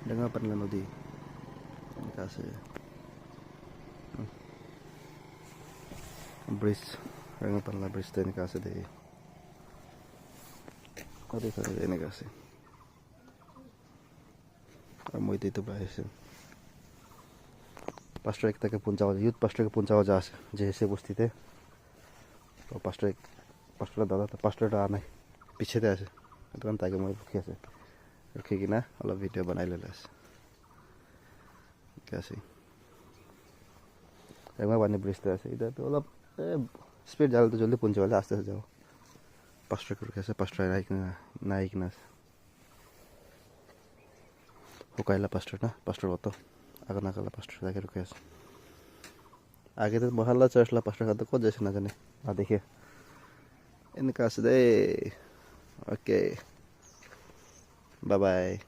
Dengar nodi kasi bridge Dengar bridge tadi kasi deh tadi kasi ini kasi mau itu bahasa pastor एक तक पुंचा youth pastor के पुंचा जा जैसे बस्ती थे तो pastor दादा तो pastor आना पीछे थे ऐसे तो kan ताकि मैं भूखी ऐसे रखे कि ना अलग वीडियो बनाई ले लस कैसे एक मैं बने ब्रिज थे ऐसे इधर तो अलग स्पीड ज़्यादा तो जल्दी पुंचे वाले आस्ते से जाओ pastor को कैसे pastor नाइक ना हुकाइला pastor ना pastor वो तो akan nakala pastor lagi request आगे तो मोहल्ला चर्च ला pastor का तो कुछ जैसे ना जाने आ देखिए इनका सदे ओके बाय बाय